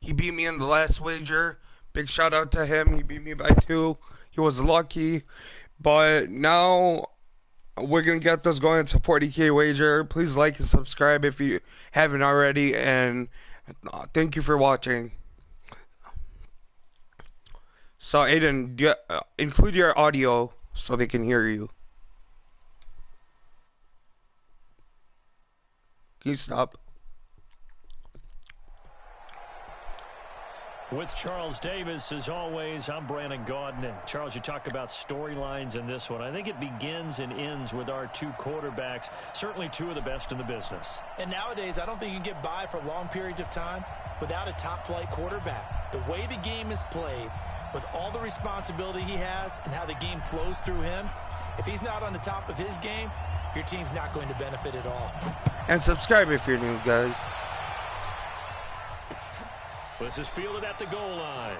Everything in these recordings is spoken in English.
He beat me in the last wager. Big shout out to him. He beat me by 2. He was lucky. But now we're going to get this going. It's a 40K wager. Please like and subscribe if you haven't already. And thank you for watching. So, Aiden, include your audio so they can hear you. Can you stop? With Charles Davis, as always, I'm Brandon Gaudin. Charles, you talk about storylines in this one. I think it begins and ends with our two quarterbacks, certainly two of the best in the business. And nowadays, I don't think you can get by for long periods of time without a top-flight quarterback. The way the game is played, with all the responsibility he has and how the game flows through him, if he's not on the top of his game, your team's not going to benefit at all. And subscribe if you're new, guys. This is fielded at the goal line.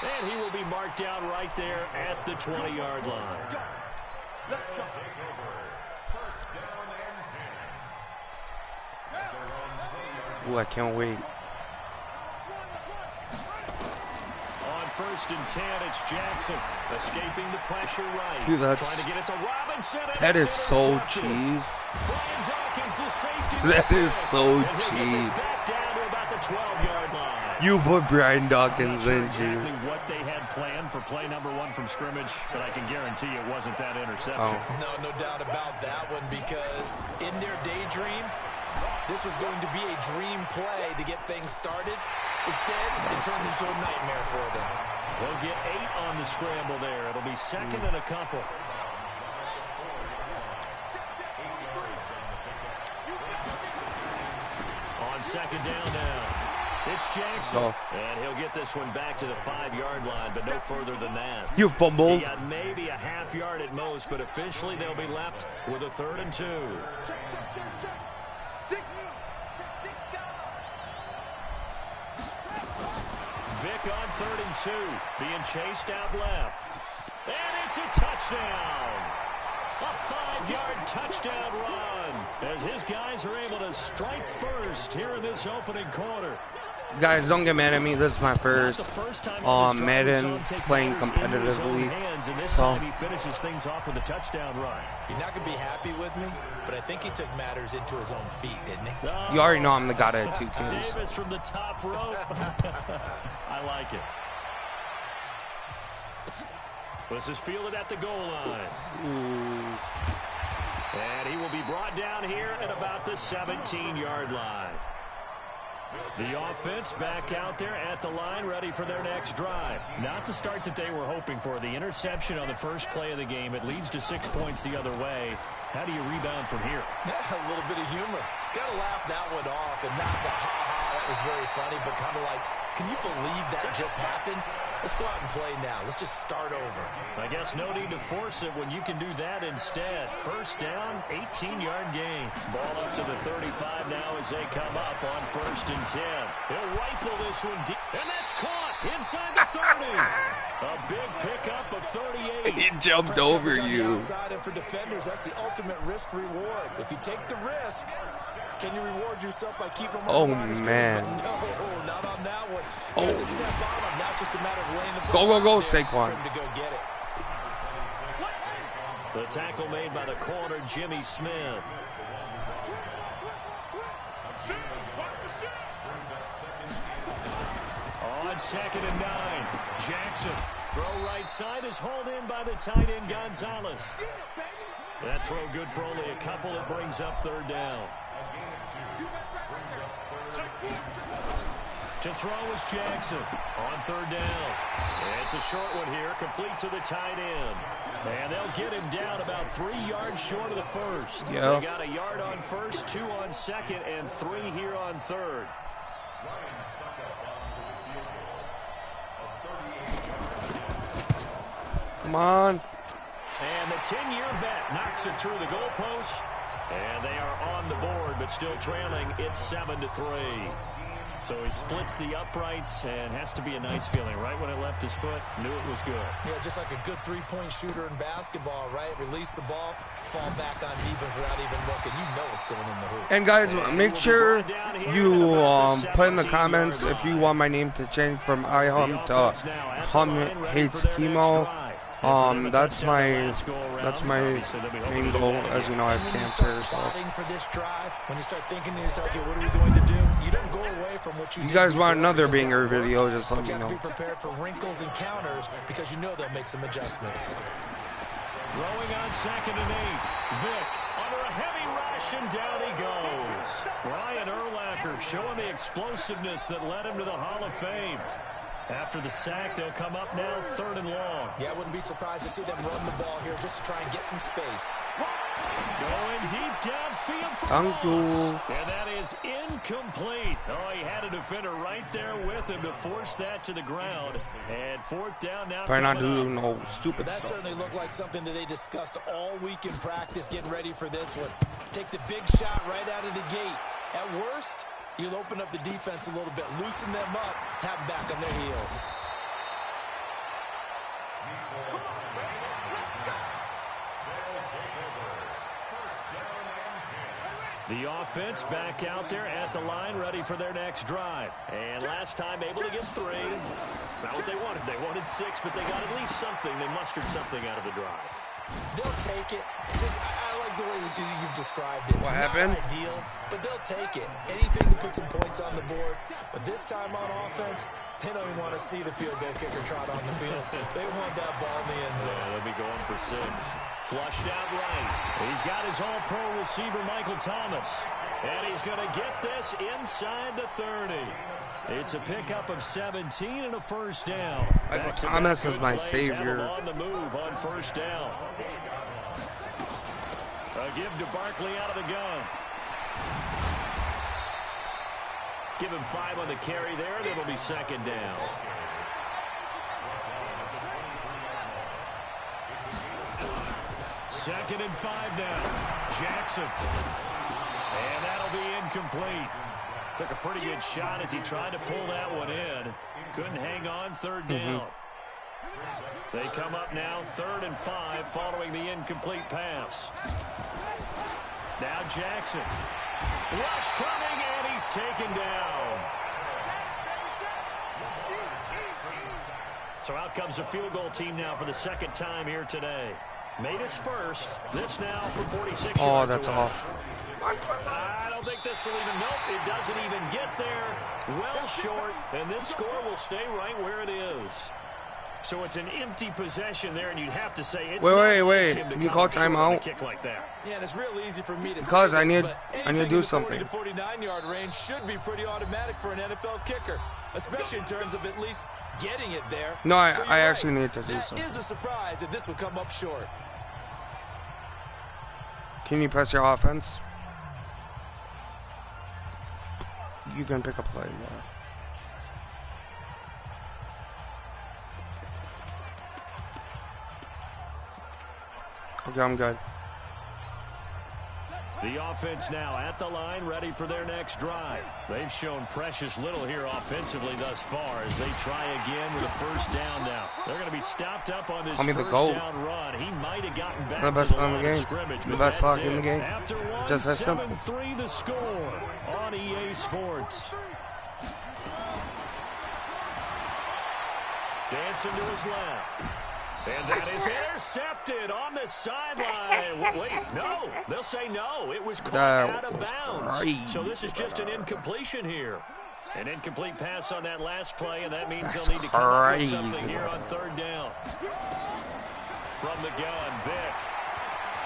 And he will be marked down right there at the 20-yard line. Ooh, I can't wait. On 1st and 10, it's Jackson escaping the pressure right. Dude, trying to get it to Robinson. That is so cheese. Brian Dawkins, the safety. That is so cheese. Back down to about the 12-yard line. You put Brian Dawkins in, exactly what they had planned for play number 1 from scrimmage, but I can guarantee it wasn't that interception. Oh. No doubt about that one, because in their daydream, this was going to be a dream play to get things started. Instead, it turned into a nightmare for them. They'll get 8 on the scramble there. It'll be second and a couple. On second down now. It's Jackson. And he'll get this one back to the 5-yard line, but no further than that. You fumbled. He got maybe a half yard at most, but officially they'll be left with a 3rd and 2. Vick on 3rd and 2, being chased out left. And it's a touchdown. A 5-yard touchdown run as his guys are able to strike first here in this opening quarter. Guys, don't get mad at me. This is my first Madden playing competitively. So he finishes things off with a touchdown run. You're not going to be happy with me, but I think he took matters into his own feet, didn't he? You already know I'm the guy at 2 kills. Davis from the top rope. I like it. This is fielded at the goal line. Ooh. And he will be brought down here at about the 17-yard line. The offense back out there at the line, ready for their next drive. Not the start that they were hoping for. The interception on the first play of the game. It leads to 6 points the other way. How do you rebound from here? A little bit of humor. Got to laugh that one off and not the ha-ha. That was very funny, but kind of like, can you believe that just happened? Let's go out and play now. Let's just start over. I guess no need to force it when you can do that instead. First down, 18-yard gain. Ball up to the 35 now as they come up on 1st and 10. He'll rifle this one deep, and that's caught inside the 30. A big pickup of 38. He jumped over you. Outside, and for defenders, that's the ultimate risk-reward. If you take the risk, can you reward yourself by keeping them on the line of scrimmage? Man. No, not on that one. Got to step on them, not just a matter of laying the ball. Go, Saquon. For him to go get it. The tackle made by the corner, Jimmy Smith. On 2nd and 9, Jackson. Throw right side is hauled in by the tight end, Gonzalez. That throw good for only a couple. It brings up 3rd down. To throw is Jackson on 3rd down. It's a short one here, complete to the tight end. And they'll get him down about 3 yards short of the 1st. Yeah. They got a yard on 1st, 2 on 2nd, and 3 here on 3rd. Come on. And the 10-year vet knocks it through the goalpost. And they are on the board, but still trailing. It's 7-3. So he splits the uprights, and has to be a nice feeling. Right when it left his foot, knew it was good. Yeah, just like a good three-point shooter in basketball, right? Release the ball, fall back on defense without even looking. You know it's going in the hoop. And guys, make sure you put in the comments if you want my name to change from I Hum to Hum Hates Chemo. That's my main goal. As you know, I have cancer. So For this drive, when you start thinking to yourself, okay, what are we going to do? You don't go away from what you you did guys want before, another because banger they'll work. video, just let But me you have to know. be prepared for wrinkles and counters because you know they'll make some adjustments. Throwing on 2nd and 8. Vick under a heavy rush, and down he goes. Brian Urlacher showing the explosiveness that led him to the Hall of Fame. After the sack, they'll come up now 3rd and long. Yeah, I wouldn't be surprised to see them run the ball here just to try and get some space. Going deep downfield for Thank you. Wallace. And that is incomplete. Oh, he had a defender right there with him to force that to the ground. And 4th down now. Try not to do coming up. no stupid But that stuff. certainly looked like something that they discussed all week in practice, getting ready for this one. Take the big shot right out of the gate. At worst, you'll open up the defense a little bit, loosen them up, have them back on their heels. The offense back out there at the line, ready for their next drive. And last time able to get 3. It's not what they wanted. They wanted 6, but they got at least something. They mustered something out of the drive. They'll take it. I like the way you've described it. What Not happened? ideal, but they'll take it. Anything to put some points on the board. But this time on offense, they don't even want to see the field goal kicker trot on the field. They want that ball in the end zone. Yeah, they'll be going for 6. Flushed out right. He's got his all-pro receiver, Michael Thomas. And he's going to get this inside the 30. It's a pickup of 17 and a 1st down. Michael Thomas is my Have him savior. on the move on 1st down. A give to Barkley out of the gun. Give him 5 on the carry there. That'll be 2nd down. Second and 5 now. Jackson. And that'll be incomplete. Took a pretty good shot as he tried to pull that one in. Couldn't hang on 3rd down. They come up now 3rd and 5 following the incomplete pass. Now Jackson. Rush coming, and he's taken down. So out comes a field goal team now for the 2nd time here today. Made his first. This now from 46 yards Oh, that's away. off. I don't think this will even, nope, it doesn't even get there. Well short, and this score will stay right where it is. So it's an empty possession there, and you'd have to say it's Wait. Can you call timeout? kick like that. Yeah, and it's real easy for me to Because say I this, need but to anything do in the 40 something. to 49-yard range should be pretty automatic for an NFL kicker, especially in terms of at least getting it there. No, I So you're actually right. need to do That something. is a surprise that this would come up short. Can you press your offense? You can pick a play. Yeah. Okay, I'm good. The offense now at the line, ready for their next drive. They've shown precious little here offensively thus far as they try again with a 1st down now. They're going to be stopped up on this Call me the 1st goat. down run. He might have gotten back The to best the player in line the of game. scrimmage, The but best that's lock in the it. game. After one, Just that simple. 7-3 the score on EA Sports. Dancing to his left. And that is intercepted on the sideline. Wait, no. They'll say no. It was caught out of bounds. Right. So this is just an incompletion here. An incomplete pass on that last play, and that means they'll need to come up with something here on 3rd down. From the gun, Vick.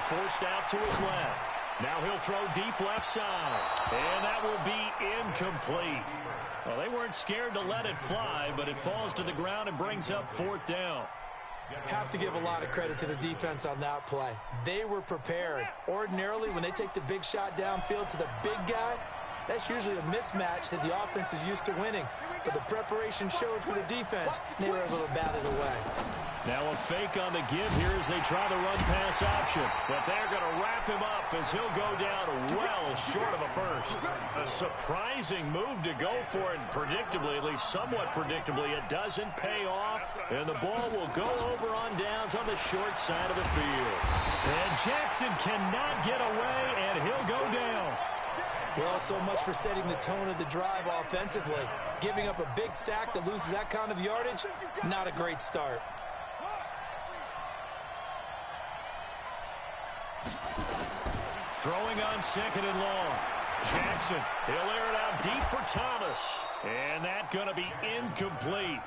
Forced out to his left. Now he'll throw deep left side. And that will be incomplete. Well, they weren't scared to let it fly, but it falls to the ground and brings up 4th down. Have to give a lot of credit to the defense on that play. They were prepared. Ordinarily, when they take the big shot downfield to the big guy, That's usually a mismatch that the offense is used to winning. But the preparation showed for the defense. They were able to bat it away. Now a fake on the give here as they try the run-pass option. But they're going to wrap him up as he'll go down well short of a first. A surprising move to go for it. Predictably, at least somewhat predictably, it doesn't pay off. And the ball will go over on downs on the short side of the field. And Jackson cannot get away, and he'll go down. Well, so much for setting the tone of the drive offensively. Giving up a big sack that loses that kind of yardage, not a great start. Throwing on 2nd and long. Jackson, he'll air it out deep for Thomas. And that's going to be incomplete.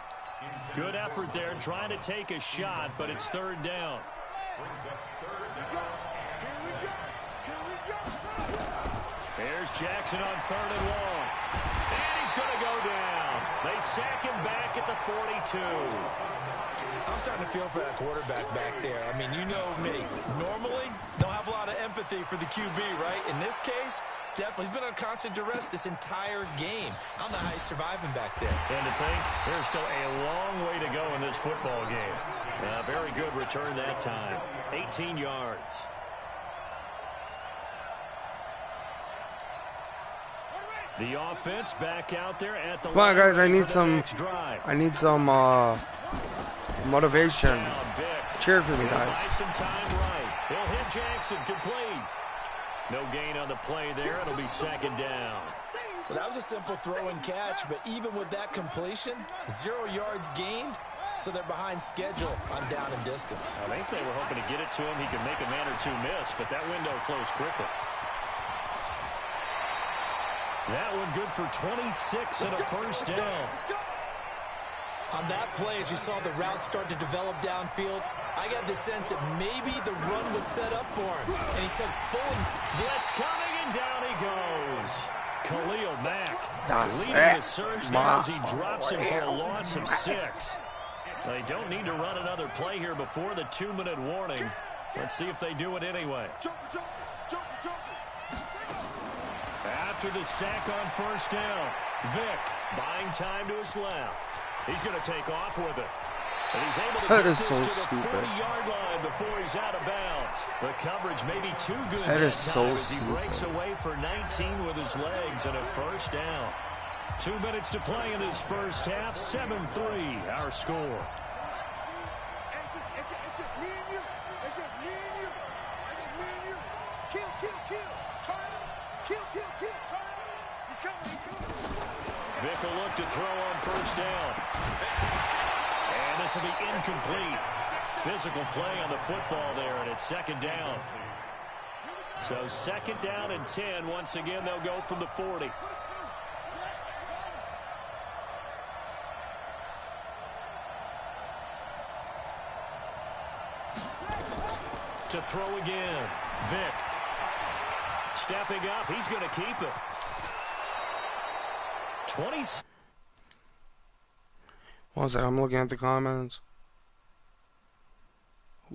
Good effort there trying to take a shot, but it's 3rd down. There's Jackson on 3rd and long. And he's going to go down. They sack him back at the 42. I'm starting to feel for that quarterback back there. I mean, you know me. Normally, don't have a lot of empathy for the QB, right? In this case, definitely. He's been on constant duress this entire game. I don't know how he's surviving back there. And to think, there's still a long way to go in this football game. Very good return that time. 18 yards. The offense back out there at the line. Come on, guys, I need some motivation. Cheer for me, guys. Buy some time right. He'll hit Jackson complete. No gain on the play there. It'll be 2nd down. Well, that was a simple throw and catch, but even with that completion, 0 yards gained, so they're behind schedule on down and distance. I think they were hoping to get it to him. He could make a man or two miss, but that window closed quickly. That one good for 26 and a 1st down. On that play, as you saw the route start to develop downfield, I got the sense that maybe the run would set up for him. And he took full blitz coming, and down he goes. Khalil Mack leading the surge now as he drops him for a loss of 6. They don't need to run another play here before the 2-minute warning. Let's see if they do it anyway. After the sack on 1st down, Vick buying time to his left. He's going to take off with it. And he's able to get this to the 40-yard line before he's out of bounds. The coverage may be too good that time as he breaks away for 19 with his legs and a 1st down. 2 minutes to play in this first half. 7-3 our score. It's just me and you. It's just me and you. It's just me and you. Kill, kill, kill. Turn it. Kill, kill, kill. Turn it. He's coming. He's coming. Vick will look to throw on 1st down. And this will be incomplete. Physical play on the football there, and it's 2nd down. So 2nd down and 10. Once again, they'll go from the 40. To throw again. Vick. Stepping up. He's going to keep it. 20. One second, I'm looking at the comments.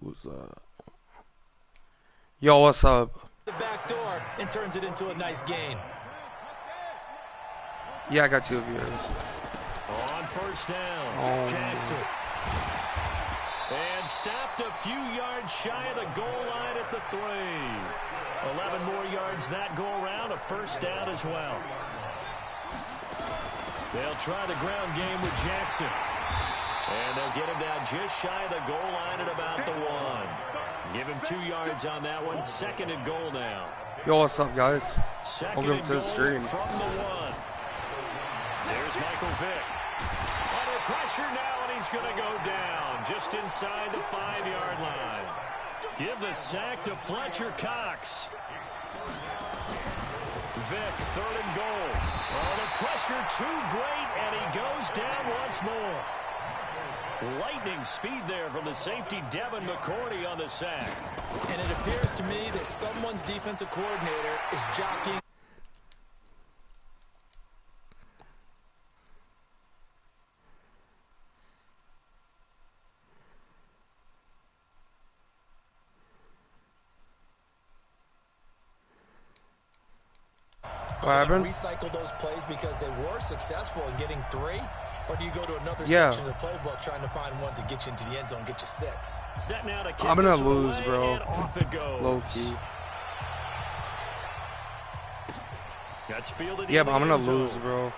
Who's that? Yo, what's up? The back door and turns it into a nice gain. Yeah, I got 2 viewers. On 1st down, Jackson. And stopped a few yards shy of the goal line at the 3. 11 more yards that go around, a 1st down as well. They'll try the ground game with Jackson. And they'll get him down just shy of the goal line at about the 1. Give him 2 yards on that one. 2nd and goal now. Yo, what's up, guys? Welcome to the stream. From the 1. There's Michael Vick. Under pressure now, and he's going to go down just inside the 5-yard line. Give the sack to Fletcher Cox. Vick, 3rd and goal. Oh, the pressure too great, and he goes down once more. Lightning speed there from the safety Devin McCourty on the sack. And it appears to me that someone's defensive coordinator is jockeying. What Are you happened? going to recycle those plays because they were successful in getting 3? Or do you go to another Yeah. section of the playbook trying to find ones that get you into the end zone, get you 6? Set now to kick I'm gonna this lose, away, bro. and off it goes. Low key. That's fielded Yeah, in but the I'm gonna end zone. lose, bro.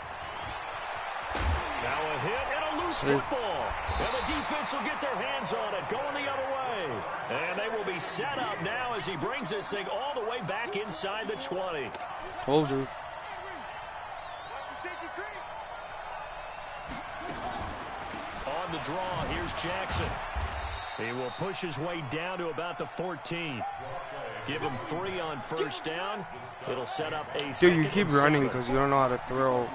Now a hit and a loose football. And the defense will get their hands on it, going the other way. And they will be set up now as he brings this thing all the way back inside the 20. Told you. On the draw, here's Jackson. He will push his way down to about the 14. Give him 3 on first down. It'll set up a Dude, you second keep and running 7. because you don't know how to throw.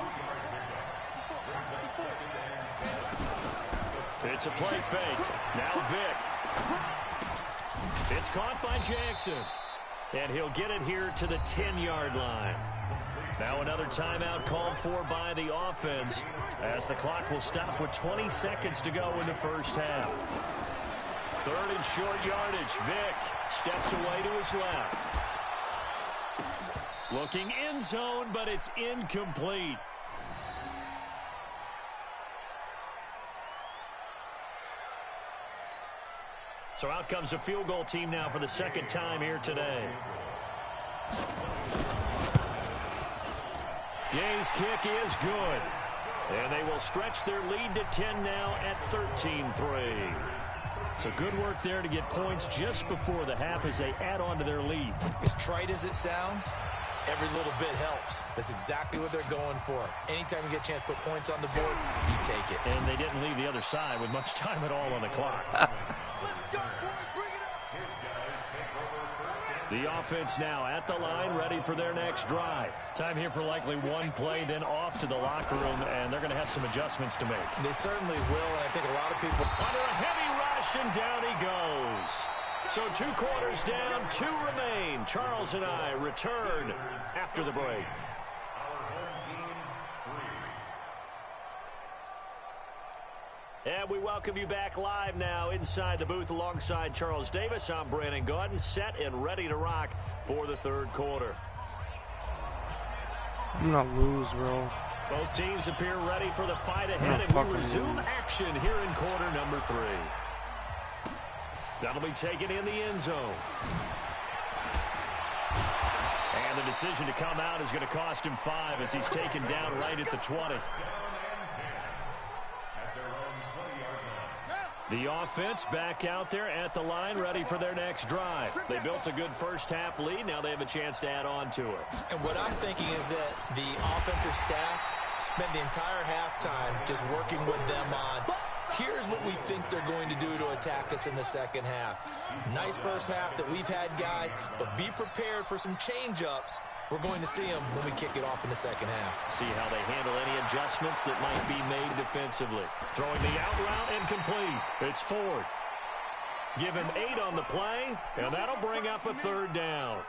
It's a play fake. Now Vick. It's caught by Jackson. And he'll get it here to the 10-yard line. Now another timeout called for by the offense as the clock will stop with 20 seconds to go in the first half. 3rd and short yardage. Vick steps away to his left. Looking end zone, but it's incomplete. So out comes a field goal team now for the second time here today. Gay's kick is good. And they will stretch their lead to 10 now at 13-3. So good work there to get points just before the half as they add on to their lead. As trite as it sounds, every little bit helps. That's exactly what they're going for. Anytime you get a chance to put points on the board, you take it. And they didn't leave the other side with much time at all on the clock. The offense now at the line, ready for their next drive. Time here for likely one play, then off to the locker room, and they're going to have some adjustments to make. They certainly will, and I think a lot of people... Under a heavy rush, and down he goes. So 2 quarters down, 2 remain. Charles and I return after the break. And we welcome you back live now inside the booth alongside Charles Davis. I'm Brandon Gaudin, set and ready to rock for the 3rd quarter. I'm gonna lose, bro. Both teams appear ready for the fight ahead, and we resume action here in quarter number 3. That'll be taken in the end zone. And the decision to come out is going to cost him 5 as he's taken down right at the 20. The offense back out there at the line, ready for their next drive. They built a good first half lead. Now they have a chance to add on to it. And what I'm thinking is that the offensive staff spent the entire halftime just working with them on, here's what we think they're going to do to attack us in the second half. Nice first half that we've had, guys, but be prepared for some change-ups. We're going to see them when we kick it off in the second half. See how they handle any adjustments that might be made defensively. Throwing the out route incomplete. It's Ford. Give him 8 on the play, and that'll bring up a 3rd down.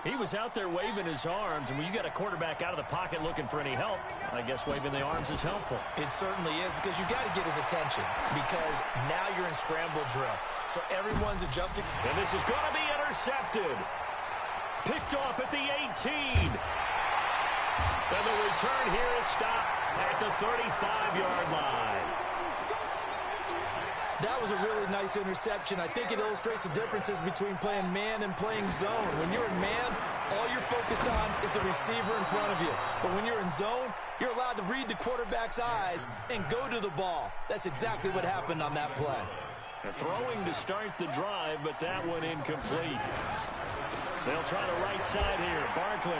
He was out there waving his arms, and when you got a quarterback out of the pocket looking for any help, I guess waving the arms is helpful. It certainly is, because you got to get his attention, because now you're in scramble drill. So everyone's adjusting. And this is going to be intercepted. Picked off at the 18. And the return here is stopped at the 35-yard line. That was a really nice interception. I think it illustrates the differences between playing man and playing zone. When you're in man, all you're focused on is the receiver in front of you. But when you're in zone, you're allowed to read the quarterback's eyes and go to the ball. That's exactly what happened on that play. Throwing to start the drive, but that one incomplete. They'll try the right side here. Barkley.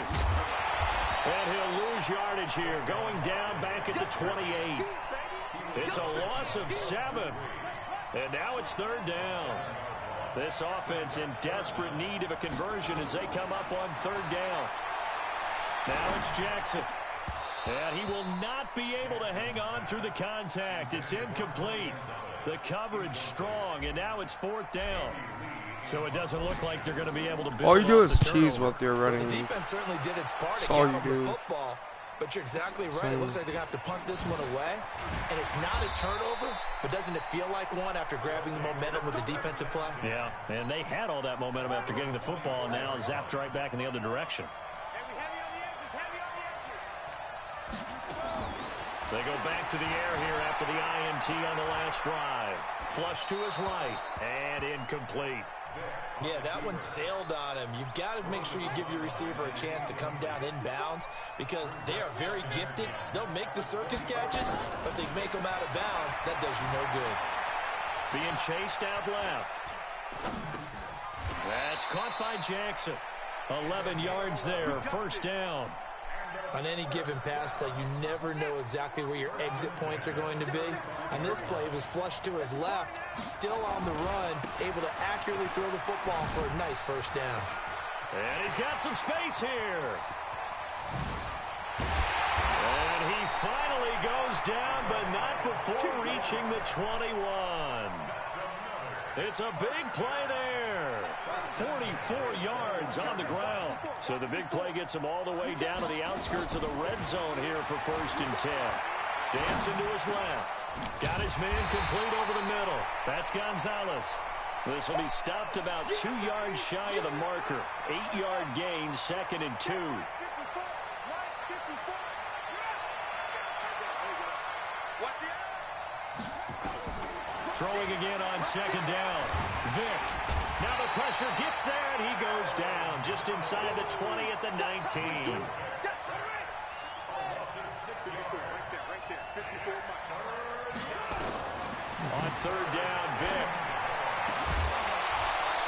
And he'll lose yardage here, going down back at the 28. It's a loss of 7. And now it's 3rd down. This offense in desperate need of a conversion as they come up on 3rd down. Now it's Jackson. And he will not be able to hang on through the contact. It's incomplete. The coverage strong, and now it's 4th down. So it doesn't look like they're going to be able to build. All you do off is the cheese turnover. what they're running. The defense certainly did its part to That's all get you up the do. football. But you're exactly right. It looks like they're going to have to punt this one away. And it's not a turnover, but doesn't it feel like one after grabbing the momentum with the defensive play? Yeah, and they had all that momentum after getting the football, and now zapped right back in the other direction. They go back to the air here after the INT on the last drive. Flush to his right and incomplete. Yeah, that one sailed on him. You've got to make sure you give your receiver a chance to come down inbounds because they are very gifted. They'll make the circus catches, but they make them out of bounds. That does you no good. Being chased out left. That's caught by Jackson. 11 yards there, first down. On any given pass play, you never know exactly where your exit points are going to be. On this play, he was flushed to his left, still on the run, able to accurately throw the football for a nice first down. And he's got some space here. And he finally goes down, but not before reaching the 21. It's a big play there. 44 yards on the ground. So the big play gets him all the way down to the outskirts of the red zone here for 1st and 10. Dancing to his left. Got his man complete over the middle. That's Gonzalez. This will be stopped about 2 yards shy of the marker. 8-yard gain, 2nd and 2. Throwing again on 2nd down. Vick. Now the pressure gets there, and he goes down just inside the 20 at the 19. On 3rd down, Vick.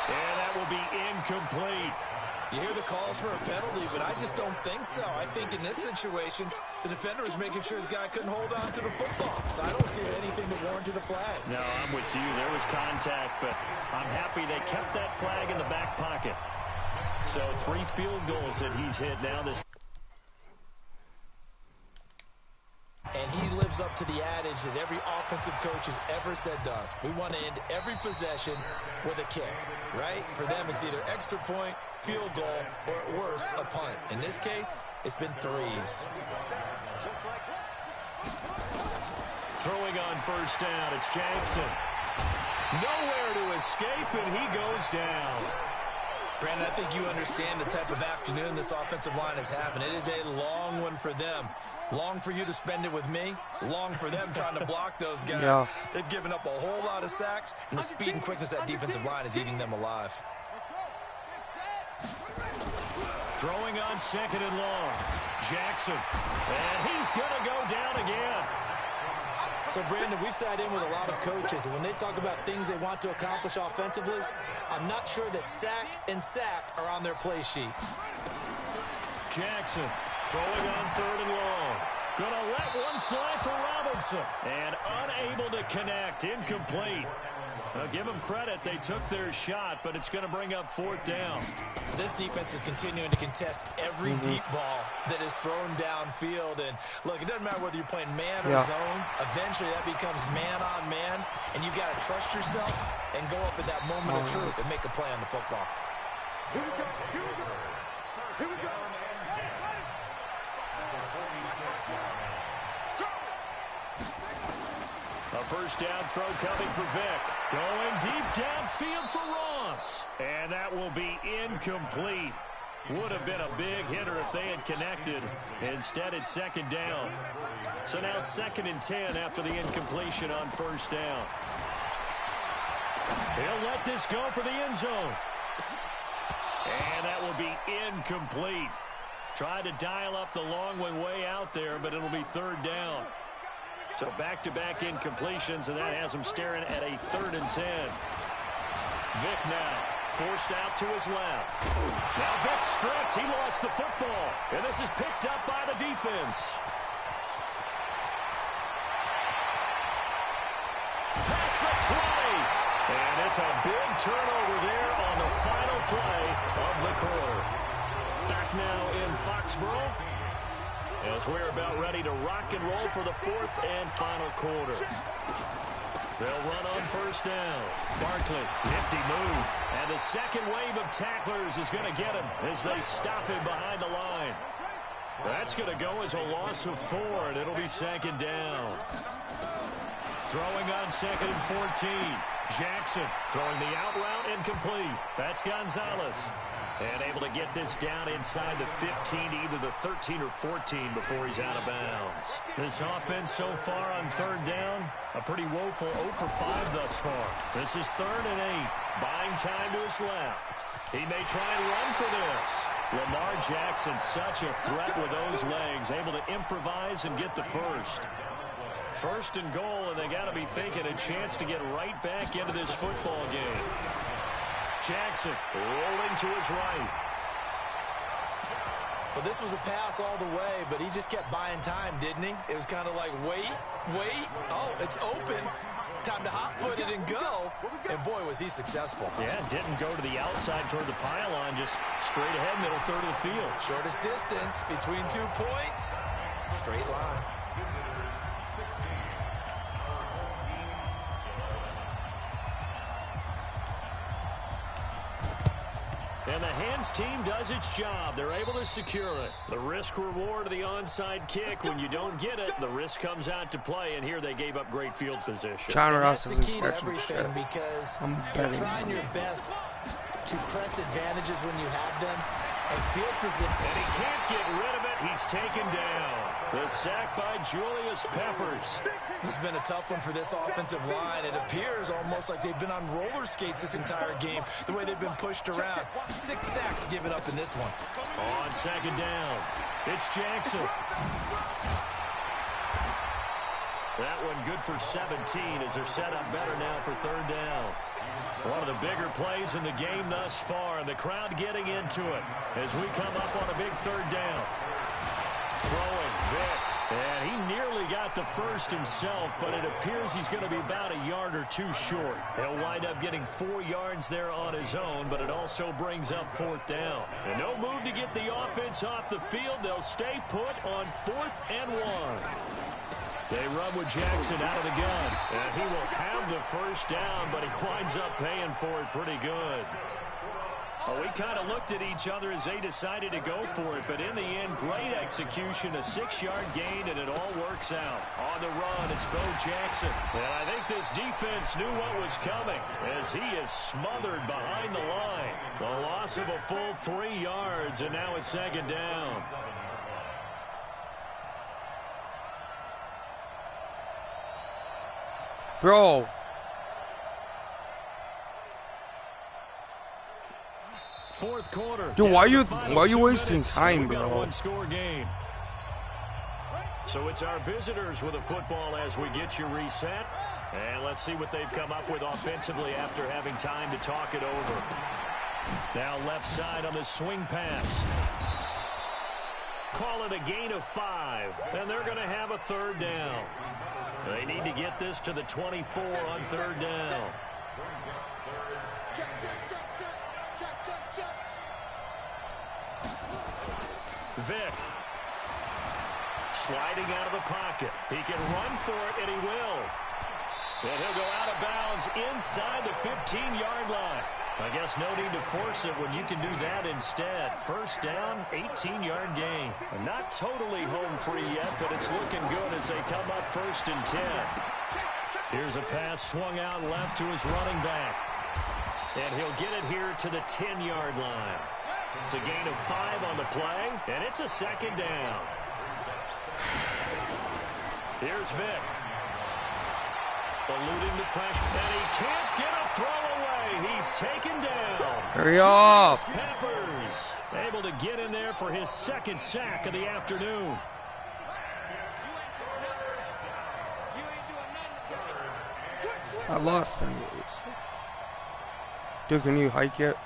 And that will be incomplete. You hear the calls for a penalty, but I just don't think so. I think in this situation, the defender was making sure his guy couldn't hold on to the football. So I don't see anything that warranted a flag. No, I'm with you. There was contact, but I'm happy they kept that flag in the back pocket. So 3 field goals that he's hit now. And he lives up to the adage that every offensive coach has ever said to us. We want to end every possession with a kick, right? For them, it's either extra point, field goal, or at worst, a punt. In this case, it's been threes. Throwing on 1st down, it's Jackson. Nowhere to escape, and he goes down. Brandon, I think you understand the type of afternoon this offensive line is having. It is a long one for them. Long for you to spend it with me. Long for them trying to block those guys. Yeah. They've given up a whole lot of sacks, and the speed and quickness of that defensive line is eating them alive. Throwing on 2nd and long. Jackson. And he's going to go down again. So, Brandon, we've sat in with a lot of coaches, and when they talk about things they want to accomplish offensively, I'm not sure that sack and sack are on their play sheet. Jackson throwing on 3rd and long. Gonna let one fly for Robinson. And unable to connect. Incomplete. Give them credit. They took their shot, but it's going to bring up 4th down. This defense is continuing to contest every deep ball that is thrown downfield. And, look, it doesn't matter whether you're playing man or zone. Eventually, that becomes man on man. And you've got to trust yourself and go up at that moment of truth and make a play on the football. Here we go. Here we go. Here we go. A 1st down throw coming for Vick. Going deep downfield for Ross. And that will be incomplete. Would have been a big hitter if they had connected. Instead, it's 2nd down. So now 2nd and 10 after the incompletion on 1st down. He'll let this go for the end zone. And that will be incomplete. Tried to dial up the long one way out there, but it'll be 3rd down. So back-to-back incompletions, and that has him staring at a 3rd and 10. Vick now forced out to his left. Now Vick stripped. He lost the football, and this is picked up by the defense. Past the 20. And it's a big turnover there on the final play of the quarter. Back now in Foxborough, as we're about ready to rock and roll for the 4th and final quarter. They'll run on 1st down. Barkley, nifty move. And the second wave of tacklers is going to get him as they stop him behind the line. That's going to go as a loss of 4, and it'll be 2nd down. Throwing on 2nd and 14. Jackson throwing the out route incomplete. That's Gonzalez. And able to get this down inside the 15 to either the 13 or 14 before he's out of bounds. This offense so far on third down, a pretty woeful 0 for 5 thus far. This is 3rd and 8. Buying time to his left. He may try and run for this. Lamar Jackson, such a threat with those legs, able to improvise and get the first. 1st and goal, and they got to be thinking a chance to get right back into this football game. Jackson rolling to his right. Well, this was a pass all the way, but he just kept buying time, didn't he? It was kind of like, wait. Oh, it's open. Time to hot-foot it and go. And, boy, was he successful. Yeah, didn't go to the outside toward the pylon, just straight ahead, middle third of the field. Shortest distance between 2 points. Straight line. And the hands team does its job. They're able to secure it. The risk reward of the onside kick. When you don't get it, the risk comes out to play. And here they gave up great field position. John And Ross that's the is key to everything shit. because I'm you're betting trying on your it. best to press advantages when you have them. And field position. And he can't get rid of it. He's taken down. The sack by Julius Peppers. This has been a tough one for this offensive line. It appears almost like they've been on roller skates this entire game, the way they've been pushed around. 6 sacks given up in this one. On 2nd down, it's Jackson. That one good for 17 as they're set up better now for 3rd down. One of the bigger plays in the game thus far, and the crowd getting into it as we come up on a big 3rd down. Throwing Vic, and he nearly got the first himself, but it appears he's going to be about a yard or 2 short. He'll wind up getting 4 yards there on his own, but it also brings up 4th down. And no move to get the offense off the field. They'll stay put on 4th and 1. They run with Jackson out of the gun, and he will have the first down, but he winds up paying for it pretty good. Well, we kind of looked at each other as they decided to go for it, but in the end, great execution, a 6-yard gain, and it all works out. On the run, it's Bo Jackson. And I think this defense knew what was coming as he is smothered behind the line. The loss of a full 3 yards, and now it's 2nd down. Bro. Fourth quarter. Dude, why you wasting minutes. time, We've got a bro? one-score game. So it's our visitors with a football as we get you reset. And let's see what they've come up with offensively after having time to talk it over. Now left side on the swing pass. Call it a gain of 5. And they're going to have a 3rd down. They need to get this to the 24 on 3rd down. Vic. Sliding out of the pocket. He can run for it, and he will. And he'll go out of bounds inside the 15-yard line. I guess no need to force it when you can do that instead. First down, 18-yard gain. Not totally home free yet, but it's looking good as they come up 1st and 10. Here's a pass swung out left to his running back. And he'll get it here to the 10-yard line. It's a gain of 5 on the play, and it's a 2nd down. Here's Vic. Eluding the pressure, and he can't get a throw away. He's taken down. Hurry up. Peppers able to get in there for his 2nd sack of the afternoon. I lost anyways. Dude, can you hike it?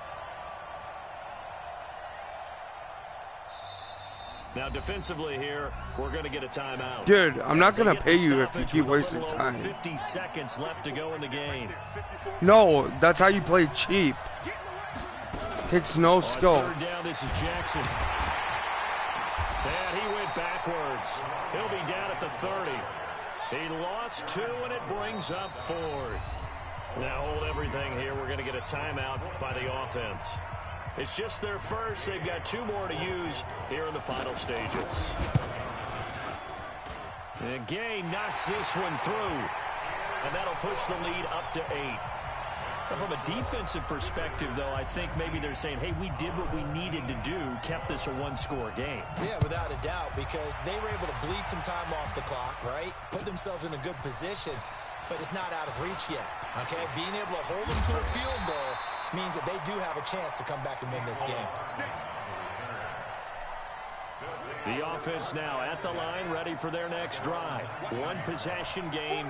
Now defensively here, we're going to get a timeout. Dude, I'm not As they gonna get pay the you if you stoppage keep with a wasting little over time. 50 seconds left to go in the game. No, that's how you play cheap. Takes no On skill. 3rd down, this is Jackson. And he went backwards. He'll be down at the 30. He lost 2, and it brings up 4th. Now hold everything here. We're going to get a timeout by the offense. It's just their first. They've got 2 more to use here in the final stages. And Gay knocks this one through. And that'll push the lead up to 8. From a defensive perspective, though, I think maybe they're saying, hey, we did what we needed to do, kept this a one-score game. Yeah, without a doubt, because they were able to bleed some time off the clock, right? Put themselves in a good position, but it's not out of reach yet, okay? Being able to hold them to a field goal means that they do have a chance to come back and win this game. The offense now at the line, ready for their next drive. One possession game.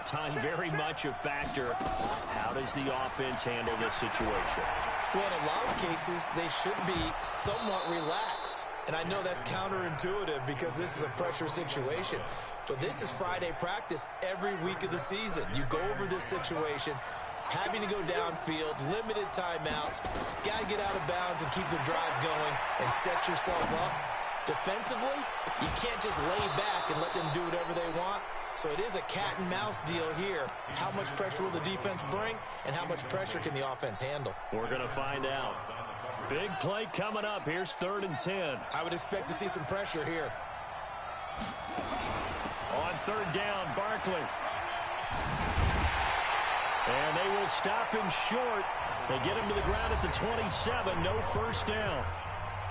Time very much a factor. How does the offense handle this situation? Well, in a lot of cases, they should be somewhat relaxed. And I know that's counterintuitive because this is a pressure situation. But this is Friday practice every week of the season. You go over this situation, having to go downfield, limited timeouts, got to get out of bounds and keep the drive going and set yourself up. Defensively, you can't just lay back and let them do whatever they want. So it is a cat and mouse deal here. How much pressure will the defense bring, and how much pressure can the offense handle? We're going to find out. Big play coming up. Here's 3rd and 10. I would expect to see some pressure here. On 3rd down, Barkley. And they will stop him short. They get him to the ground at the 27. No first down.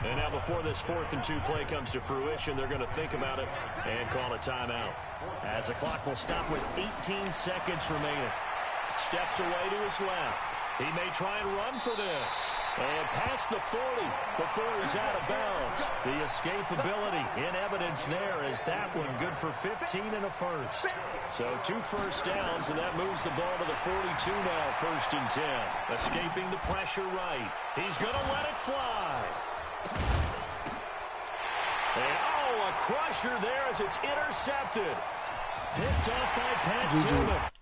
And now before this 4th and 2 play comes to fruition, they're going to think about it and call a timeout. As the clock will stop with 18 seconds remaining. Steps away to his left. He may try and run for this. And past the 40 before he's out of bounds. The escapability in evidence there is that one good for 15 and a first. So 2 first downs, and that moves the ball to the 42 now, 1st and 10. Escaping the pressure right. He's going to let it fly. And, oh, a crusher there as it's intercepted. Picked up by Pat Tillman.